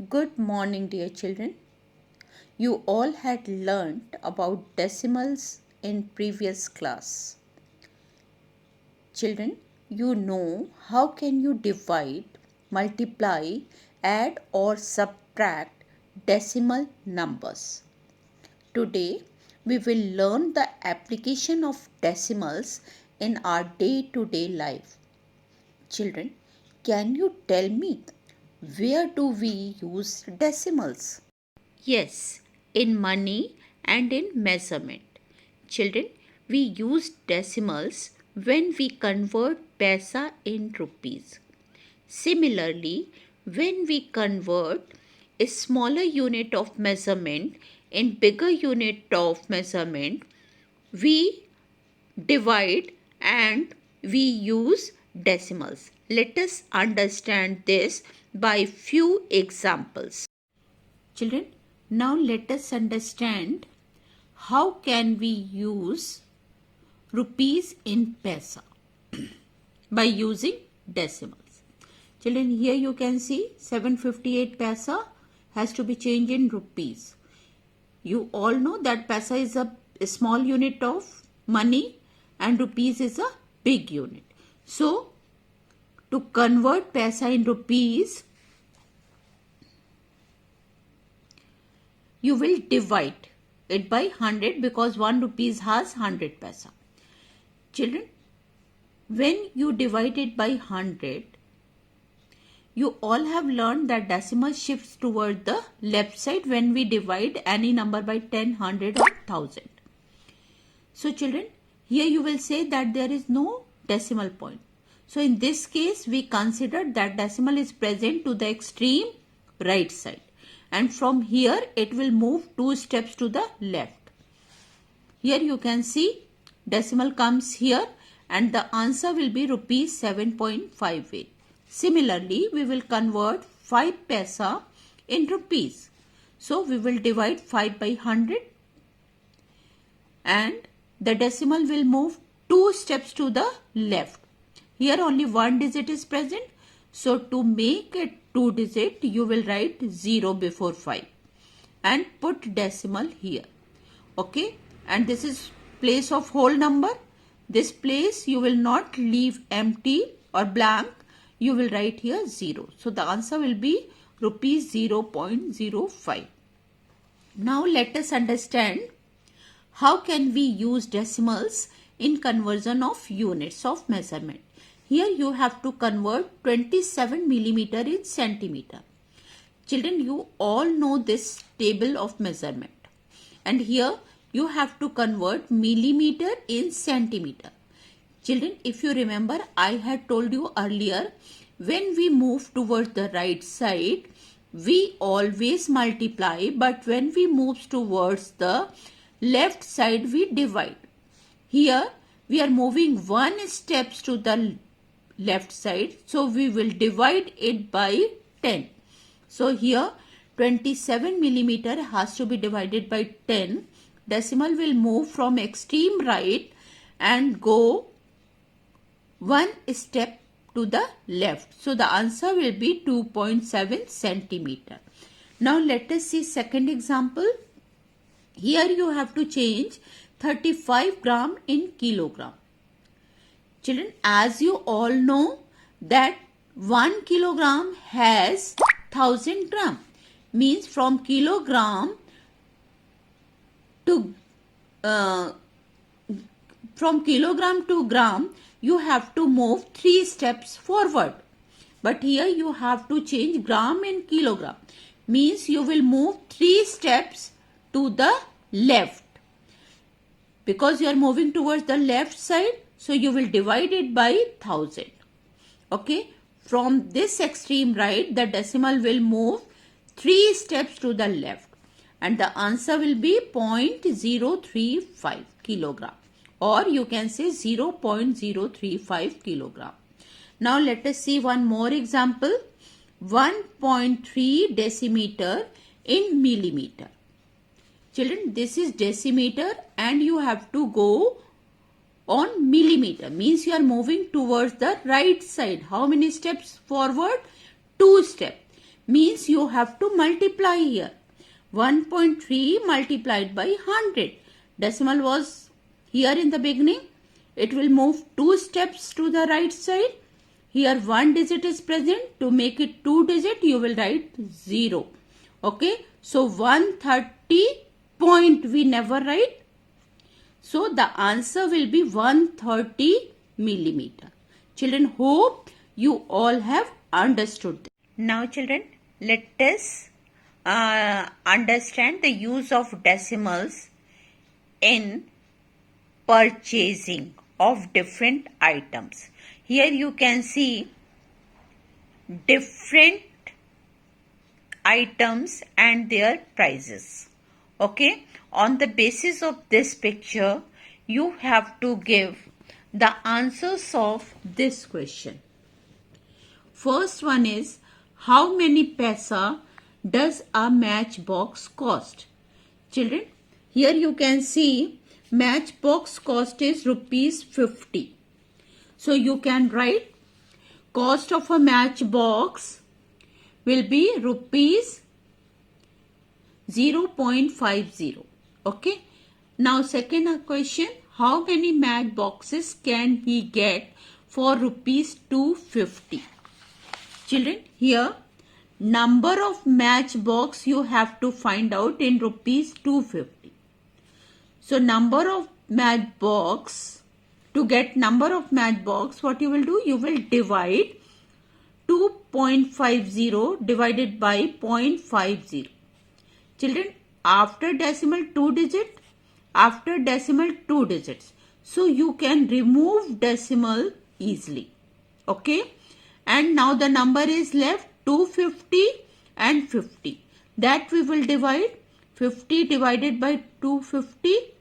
Good morning, dear children. You all had learnt about decimals in previous class. Children, you know how can you divide, multiply, add or subtract decimal numbers. Today, we will learn the application of decimals in our day-to-day life. Children, can you tell me where do we use decimals? Yes, in money and in measurement. Children, we use decimals when we convert paisa in rupees. Similarly, when we convert a smaller unit of measurement in bigger unit of measurement, we divide and we use decimals. Let us understand this by few examples. Children, now let us understand how can we use rupees in paisa by using decimals. Children, here you can see 758 paisa has to be changed in rupees. You all know that paisa is a small unit of money and rupees is a big unit. So, to convert paisa in rupees, you will divide it by 100 because 1 rupees has 100 paisa. Children, when you divide it by 100, you all have learned that decimal shifts toward the left side when we divide any number by 10, 100 or 1000. So children, here you will say that there is no decimal point. So in this case, we consider that decimal is present to the extreme right side. And from here, it will move 2 steps to the left. Here you can see decimal comes here and the answer will be rupees 7.58. Similarly, we will convert 5 paisa in rupees. So we will divide 5 by 100 and the decimal will move 2 steps to the left. Here only one digit is present. So to make it 2 digit, you will write 0 before 5 and put decimal here. Okay, and this is place of whole number. This place you will not leave empty or blank. You will write here 0. So the answer will be rupees 0.05. Now let us understand how can we use decimals in conversion of units of measurement. Here you have to convert 27 millimeter in centimeter. Children, you all know this table of measurement. And here you have to convert millimeter in centimeter. Children, if you remember, I had told you earlier, when we move towards the right side, we always multiply, but when we move towards the left side, we divide. Here we are moving 1 steps to the left side, so we will divide it by 10. So here 27 millimeter has to be divided by 10. Decimal will move from extreme right and go 1 step to the left. So the answer will be 2.7 centimeter. Now let us see second example. Here you have to change 35 gram in kilogram. Children, as you all know that 1 kilogram has 1000 gram. Means from kilogram to gram, you have to move 3 steps forward. But here you have to change gram in kilogram. Means you will move 3 steps to the left. Because you are moving towards the left side, so you will divide it by 1000. Okay. From this extreme right, the decimal will move 3 steps to the left. And the answer will be 0.035 kilogram. Or you can say 0.035 kilogram. Now let us see one more example. 1.3 decimeter in millimeter. Children, this is decimeter and you have to go on millimeter. Means you are moving towards the right side. How many steps forward? 2 steps. means you have to multiply here. 1.3 multiplied by 100. Decimal was here in the beginning. It will move 2 steps to the right side. Here 1 digit is present. To make it 2 digit, you will write 0. Okay. So 130 point we never write. So the answer will be 130 millimeter. Children, hope you all have understood this. Now children, let us understand the use of decimals in purchasing of different items. Here you can see different items and their prices. Okay, on the basis of this picture, you have to give the answers of this question. First one is, how many paisa does a matchbox cost? Children, here you can see matchbox cost is rupees 50. So you can write cost of a matchbox will be rupees 0.50. Okay. Now second question, how many matchboxes can he get for rupees 250? Children, here number of matchbox you have to find out in rupees 250. So number of matchbox, to get number of matchbox, what you will do? You will divide 2.50 divided by 0.50. Children, after decimal 2 digit, after decimal 2 digits. So you can remove decimal easily. Okay. And now the number is left 250 and 50. That we will divide 50 divided by 250.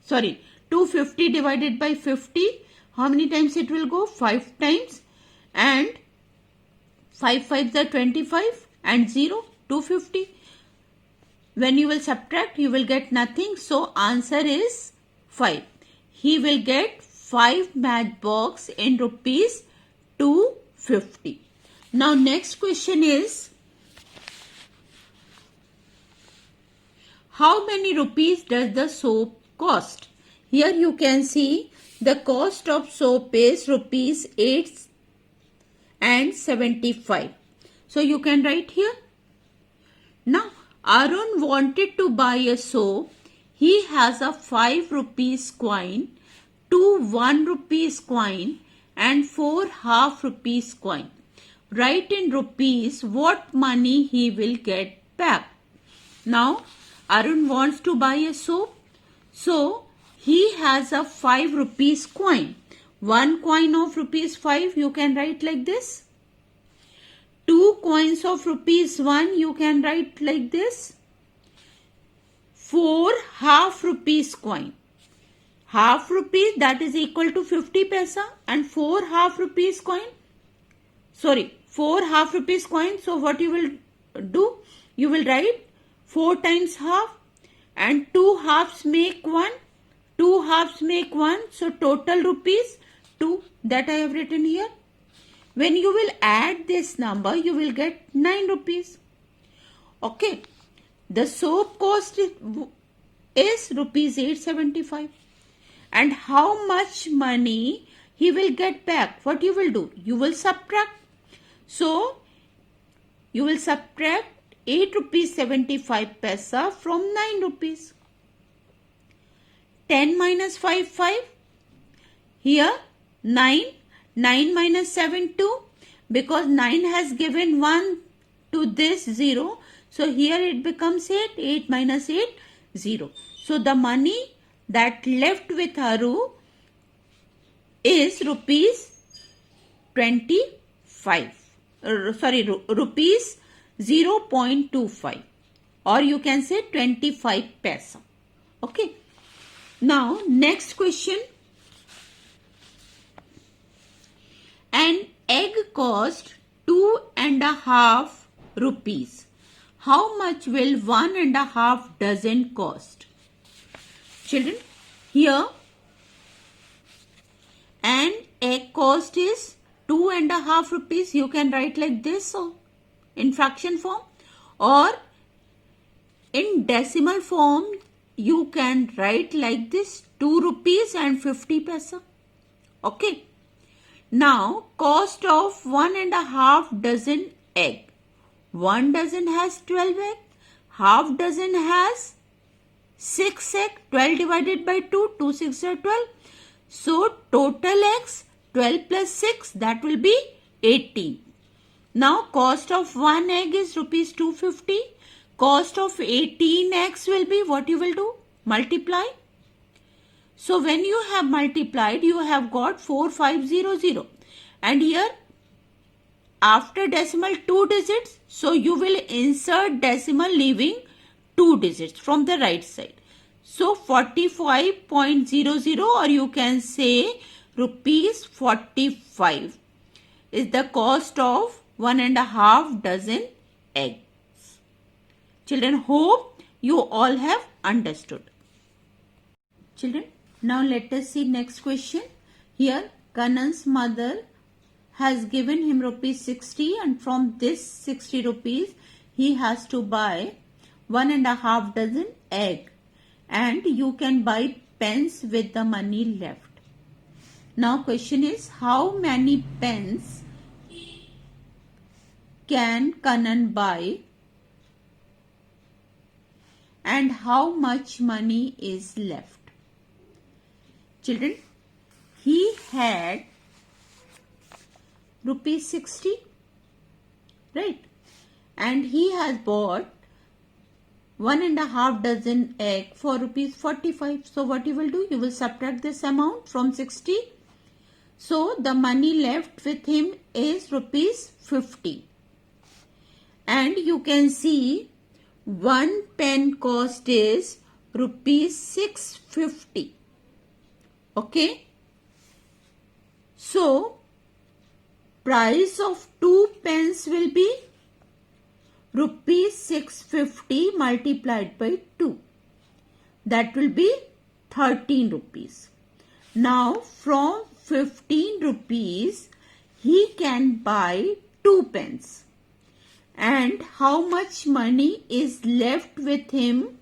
Sorry, 250 divided by 50. How many times it will go? 5 times. And 5 5s are 25 and 0, 250. When you will subtract, you will get nothing. So answer is 5. He will get 5 matchbox in rupees 250. Now next question is, how many rupees does the soap cost? Here you can see the cost of soap is rupees 8 and 75. So you can write here. Now Arun wanted to buy a soap. He has a 5 rupees coin, 2 1 rupees coin and 4 half rupees coin. Write in rupees what money he will get back. Now Arun wants to buy a soap. So he has a 5 rupees coin. 1 coin of rupees 5 you can write like this. 2 coins of rupees 1 you can write like this. 4 half rupees coin. Half rupees, that is equal to 50 paisa, and 4 half rupees coin. Sorry, 4 half rupees coin. So what you will do? You will write 4 times half and 2 halves make 1. 2 halves make 1. So total rupees 2, that I have written here. When you will add this number, you will get 9 rupees. Okay. The soap cost is rupees 875. And how much money he will get back? What you will do? You will subtract. So, you will subtract 8 rupees 75 paisa from 9 rupees. 10 minus 5, 5. Here, 9. 9 minus 7, 2. Because 9 has given 1 to this 0. So, here it becomes 8. 8 minus 8, 0. So, the money that left with Aru is rupees 25. Rupees 0.25. Or you can say 25 paisa. Okay. Now, next question. An egg cost 2.5 rupees. How much will 1.5 dozen cost? Children, here an egg cost is 2.5 rupees. You can write like this. So in fraction form, or in decimal form you can write like this, 2 rupees and 50 paisa. Okay. Now cost of 1.5 dozen egg. 1 dozen has 12 egg. Half dozen has 6 egg. 12 divided by 2, 2 6 are 12. So total eggs 12 plus 6, that will be 18. Now cost of 1 egg is rupees 250. Cost of 18 eggs will be, what you will do? Multiply. So when you have multiplied, you have got 4500. And here after decimal 2 digits, so you will insert decimal leaving 2 digits from the right side. So 45.00, or you can say rupees 45 is the cost of 1.5 dozen eggs. Children, hope you all have understood. Children, now let us see next question. Here Kanan's mother has given him rupees 60, and from this 60 rupees he has to buy 1.5 dozen egg, and you can buy pens with the money left. Now question is, how many pens can Kanan buy and how much money is left? Children, he had rupees 60, right? And he has bought 1.5 dozen egg for rupees 45. So what you will do? You will subtract this amount from 60. So the money left with him is rupees 50. And you can see 1 pen cost is rupees 650. Okay. So price of 2 pens will be rupees 650 multiplied by 2. That will be 13 rupees. Now from 15 rupees he can buy 2 pens. And how much money is left with him?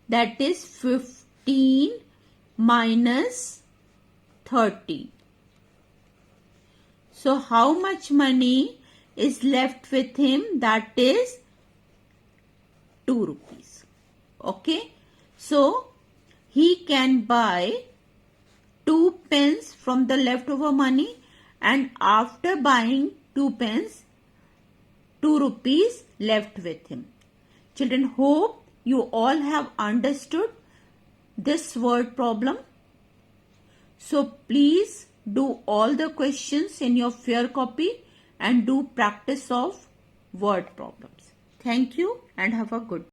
That is 15 minus 13. So how much money is left with him? That is 2 rupees. Okay. So he can buy 2 pens from the leftover money, and after buying 2 pens, 2 rupees left with him. Children, hope you all have understood this word problem. So please do all the questions in your fair copy and do practice of word problems. Thank you and have a good day.